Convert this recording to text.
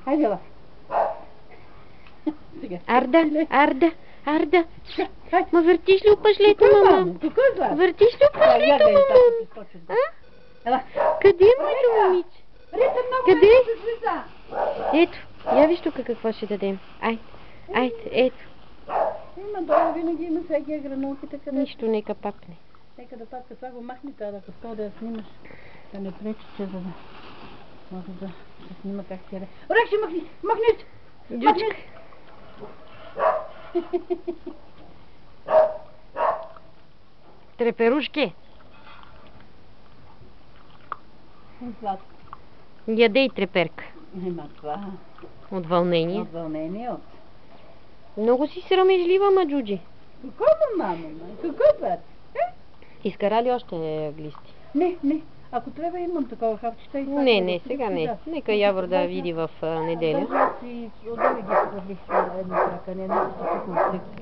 Хайде, ела. Арда. Ма въртиш ли опашлето, мама? Какво е това? Въртиш ли опашлето, мама? Ела. Къде е моето момиче? Рита, много Къде? е с лица. Ето, я виж тук какво ще дадем. Айде, ето. Има долу, винаги има всеки гранолките, къде. Нищо, нека папне. Нека да папка, това го махни тази, ако скоро да я снимаш. Да не пречи, че да може да се снима как ти е. Орекши, махни! Джучка. Треперушки. Сладко. Ядей треперка. Ема това. От вълнение. От вълнение, от... Много си срамежлива, Маджуджи. Какво мамо? Какво брат? Изкара ли още глисти? Не. Ако трябва имам такова хапчета и това. Не, сега не. Нека Явор да види в неделя. Даже си отдали ги правих една крака, не си конфликт.